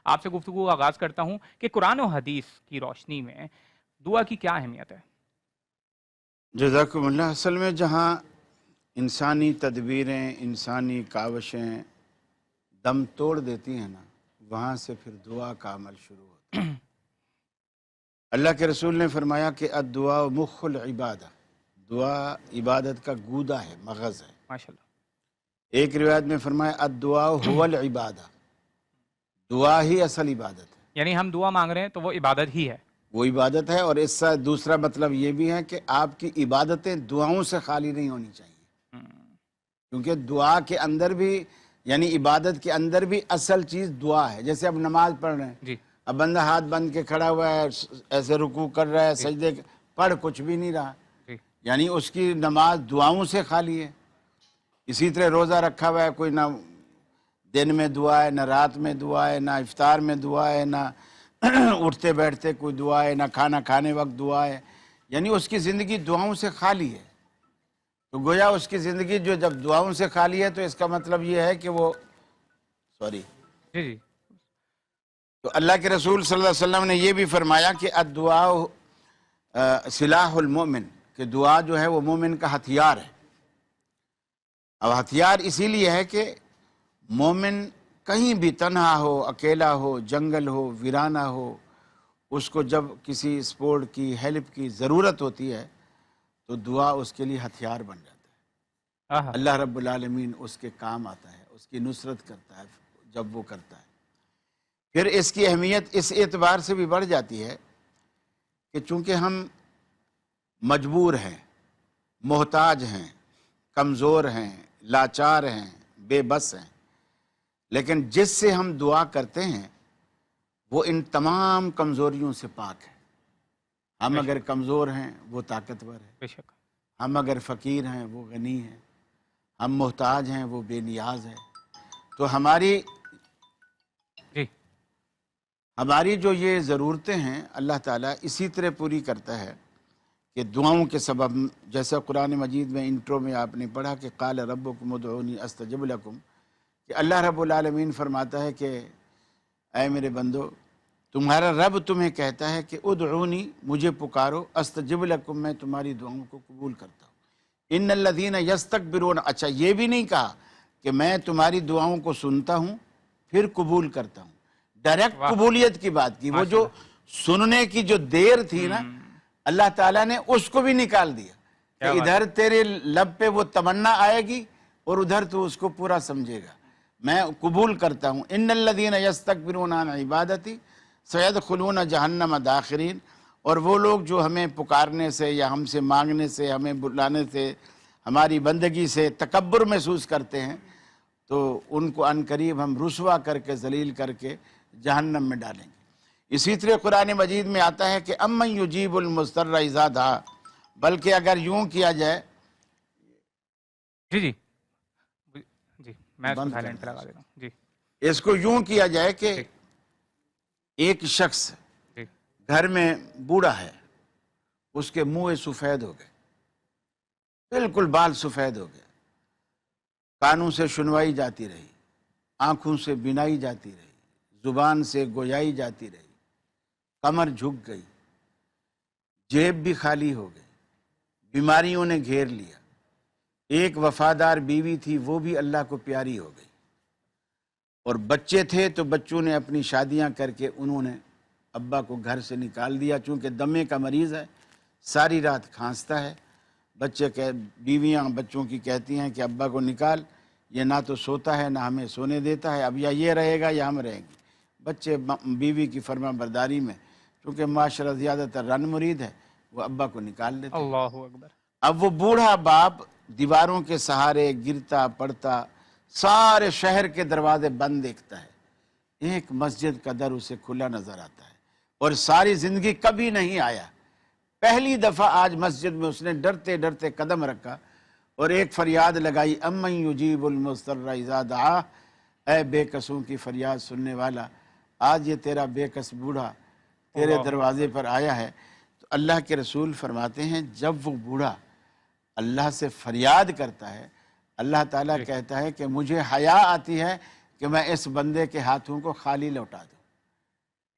آپ سے گفتگو کا آغاز کرتا ہوں کہ قرآن و حدیث کی روشنی میں دعا کی کیا اہمیت ہے؟ جزاکم اللہ۔ اصل میں جہاں انسانی تدبیریں، انسانی کاوشیں دم توڑ دیتی ہیں نا، وہاں سے پھر دعا کا عمل شروع ہوتا ہے۔ اللہ کے رسول نے فرمایا کہ الدعاء مخ العبادہ، دعا عبادت کا گودا ہے، مغز ہے۔ ماشاءاللہ۔ ایک روایت میں فرمایا الدعاء هو العبادہ، دعا ہی اصل عبادت ہے، یعنی ہم دعا مانگ رہے ہیں تو وہ عبادت ہی ہے۔ وہ عبادت ہے۔ اور اس سے دوسرا مطلب یہ بھی ہے کہ آپ کی عبادتیں دعاؤں سے خالی نہیں ہونی چاہیے، کیونکہ دعا کے اندر بھی، یعنی عبادت کے اندر بھی اصل چیز دعا ہے۔ جیسے اب نماز پڑھ رہے ہیں، جی اب بندہ ہاتھ بند کے کھڑا ہوا ہے، ایسے رکوع کر رہا ہے، سجدے پڑھ کچھ بھی نہیں رہا، جی یعنی اس کی نماز دعاؤں سے خالی ہے۔ اسی طرح روزہ رکھا ہوا ہے، کوئی نہ دن میں دعا ہے، نہ رات میں دعا ہے، نہ افطار میں دعا ہے، نہ اٹھتے بیٹھتے کوئی دعا ہے، نہ کھانا کھانے وقت دعا ہے، یعنی اس کی زندگی دعاؤں سے خالی ہے۔ تو گویا اس کی زندگی جو جب دعاؤں سے خالی ہے تو اس کا مطلب یہ ہے کہ وہ جی جی تو اللہ کے رسول صلی اللہ علیہ وسلم نے یہ بھی فرمایا کہ الدعاء سلاح المؤمن، کہ دعا جو ہے وہ مومن کا ہتھیار ہے۔ اب ہتھیار اسی لیے ہے کہ مومن کہیں بھی تنہا ہو، اکیلا ہو، جنگل ہو، ویرانہ ہو، اس کو جب کسی سپورٹ کی، ہیلپ کی ضرورت ہوتی ہے تو دعا اس کے لیے ہتھیار بن جاتا ہے۔ آہا اللہ رب العالمین اس کے کام آتا ہے، اس کی نصرت کرتا ہے جب وہ کرتا ہے۔ پھر اس کی اہمیت اس اعتبار سے بھی بڑھ جاتی ہے کہ چونکہ ہم مجبور ہیں، محتاج ہیں، کمزور ہیں، لاچار ہیں، بے بس ہیں، لیکن جس سے ہم دعا کرتے ہیں وہ ان تمام کمزوریوں سے پاک ہے۔ ہم اگر کمزور ہیں وہ طاقتور ہے، بے شک۔ ہم اگر فقیر ہیں وہ غنی ہے، ہم محتاج ہیں وہ بے نیاز ہے۔ تو جی ہماری جو یہ ضرورتیں ہیں اللہ تعالیٰ اسی طرح پوری کرتا ہے کہ دعاؤں کے سبب، جیسا قرآن مجید میں انٹرو میں آپ نے پڑھا کہ قال ربکم ادعونی استجب لکم، کہ اللہ رب العالمین فرماتا ہے کہ اے میرے بندو، تمہارا رب تمہیں کہتا ہے کہ ادعونی، مجھے پکارو، استجب لکم، میں تمہاری دعاؤں کو قبول کرتا ہوں۔ ان الذین یستکبرون، اچھا یہ بھی نہیں کہا کہ میں تمہاری دعاؤں کو سنتا ہوں پھر قبول کرتا ہوں، ڈائریکٹ قبولیت کی بات کی۔ وہ جو سننے کی جو دیر تھی نا، اللہ تعالیٰ نے اس کو بھی نکال دیا کہ ادھر تیرے لب پہ وہ تمنا آئے گی اور ادھر تو اس کو پورا سمجھے گا، میں قبول کرتا ہوں۔ ان الذین یستکبرون عن عبادتی سیدخلون جہنم داخرین، اور وہ لوگ جو ہمیں پکارنے سے یا ہم سے مانگنے سے، ہمیں بلانے سے، ہماری بندگی سے تکبر محسوس کرتے ہیں تو ان کو عن قریب ہم رسوا کر کے، ذلیل کر کے جہنم میں ڈالیں گے۔ اسی طرح قرآن مجید میں آتا ہے کہ امن یجیب المضطر اذا دعا، بلکہ اگر یوں کیا جائے، جی جی جی میں اس کو بند کر سائلنٹ پہ دیں لگا دیتا ہوں۔ جی اس کو یوں کیا جائے کہ جی ایک شخص جی گھر میں بوڑھا ہے، اس کے منہ سفید ہو گئے، بالکل بال سفید ہو گئے، کانوں سے سنوائی جاتی رہی، آنکھوں سے بینائی جاتی رہی، زبان سے گویائی جاتی رہی، کمر جھک گئی، جیب بھی خالی ہو گئی، بیماریوں نے گھیر لیا، ایک وفادار بیوی تھی وہ بھی اللہ کو پیاری ہو گئی، اور بچے تھے تو بچوں نے اپنی شادیاں کر کے انہوں نے ابا کو گھر سے نکال دیا، چونکہ دمے کا مریض ہے، ساری رات کھانستا ہے، بیویاں بچوں کی کہتی ہیں کہ ابا کو نکال، یہ نہ تو سوتا ہے نہ ہمیں سونے دیتا ہے، اب یا یہ رہے گا یا ہم رہیں گے۔ بچے بیوی کی فرما برداری میں، چونکہ معاشرہ زیادہ تر رن مرید ہے، وہ ابا کو نکال لیتے ہیں۔ اللہ اکبر۔ اب وہ بوڑھا باپ دیواروں کے سہارے گرتا پڑتا، سارے شہر کے دروازے بند دیکھتا ہے، ایک مسجد کا در اسے کھلا نظر آتا ہے، اور ساری زندگی کبھی نہیں آیا، پہلی دفعہ آج مسجد میں اس نے ڈرتے ڈرتے قدم رکھا اور ایک فریاد لگائی، امن یجیب المضطر اذا دعا، اے بے کسوں کی فریاد سننے والا، آج یہ تیرا بے کس بوڑھا تیرے دروازے پر آیا ہے۔ تو اللہ کے رسول فرماتے ہیں جب وہ بوڑھا اللہ سے فریاد کرتا ہے، اللہ تعالیٰ کہتا ہے کہ مجھے حیا آتی ہے کہ میں اس بندے کے ہاتھوں کو خالی لوٹا دوں۔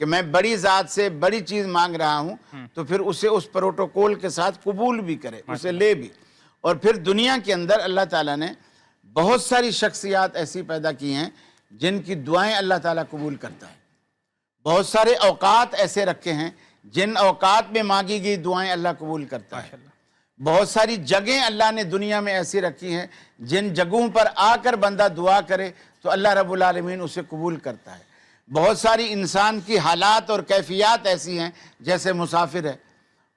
کہ میں بڑی ذات سے بڑی چیز مانگ رہا ہوں تو پھر اسے اس پروٹوکول کے ساتھ قبول بھی کرے، اسے لے بھی۔ اور پھر دنیا کے اندر اللہ تعالیٰ نے بہت ساری شخصیات ایسی پیدا کی ہیں جن کی دعائیں اللہ تعالیٰ قبول کرتا ہے، بہت سارے اوقات ایسے رکھے ہیں جن اوقات میں مانگی گئی دعائیں اللہ قبول کرتا ہے، بہت ساری جگہیں اللہ نے دنیا میں ایسی رکھی ہیں جن جگہوں پر آ کر بندہ دعا کرے تو اللہ رب العالمین اسے قبول کرتا ہے، بہت ساری انسان کی حالات اور کیفیات ایسی ہیں، جیسے مسافر ہے،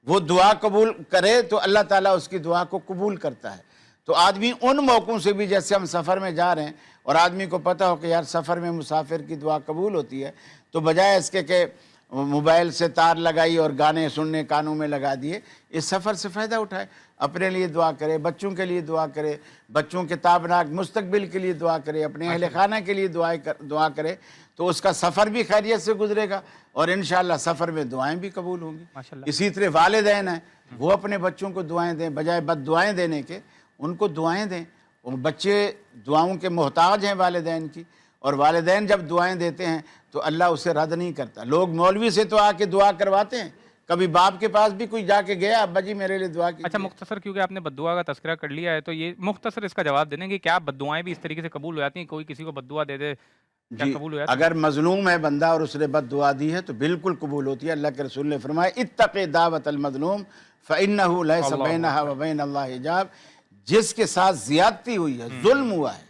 وہ دعا قبول کرے تو اللہ تعالیٰ اس کی دعا کو قبول کرتا ہے۔ تو آدمی ان موقعوں سے بھی، جیسے ہم سفر میں جا رہے ہیں اور آدمی کو پتہ ہو کہ یار سفر میں مسافر کی دعا قبول ہوتی ہے، تو بجائے اس کے کہ موبائل سے تار لگائی اور گانے سننے کانوں میں لگا دیے، اس سفر سے فائدہ اٹھائے، اپنے لیے دعا کرے، بچوں کے لیے دعا کرے، بچوں کے تابناک مستقبل کے لیے دعا کرے، اپنے اہل خانہ کے لیے دعا کرے، تو اس کا سفر بھی خیریت سے گزرے گا اور انشاءاللہ سفر میں دعائیں بھی قبول ہوں گی۔ اسی طرح والدین ہیں، وہ اپنے بچوں کو دعائیں دیں، بجائے بد دعائیں دینے کے ان کو دعائیں دیں۔ بچے دعاؤں کے محتاج ہیں والدین کی، اور والدین جب دعائیں دیتے ہیں تو اللہ اسے رد نہیں کرتا۔ لوگ مولوی سے تو آ کے دعا کرواتے ہیں، کبھی باپ کے پاس بھی کوئی جا کے گیا، ابا جی میرے لیے دعا کیجیے۔ اچھا مختصر، کیونکہ آپ نے بد دعا کا تذکرہ کر لیا ہے تو یہ مختصر اس کا جواب دینے کہ کیا بد دعائیں بھی اس طریقے سے قبول ہو جاتی ہیں؟ کوئی کسی کو بد دعا دے دے کیا جی، قبول ہو جاتی ہے؟ اگر مظلوم ہے بندہ اور اس نے بد دعا دی ہے تو بالکل قبول ہوتی ہے۔ اللہ کے رسول نے فرمایا اتق دعوت المظلوم فإنہ لیس بینہا وبین اللہ حجاب، جس کے ساتھ زیادتی ہوئی ہے، ظلم ہوا ہے،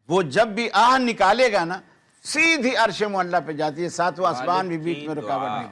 وہ جب بھی آہ نکالے گا نا، سیدھی عرش معلیٰ پہ جاتی ہے، ساتواں آسمان بھی بیچ میں رکاوٹ نہیں۔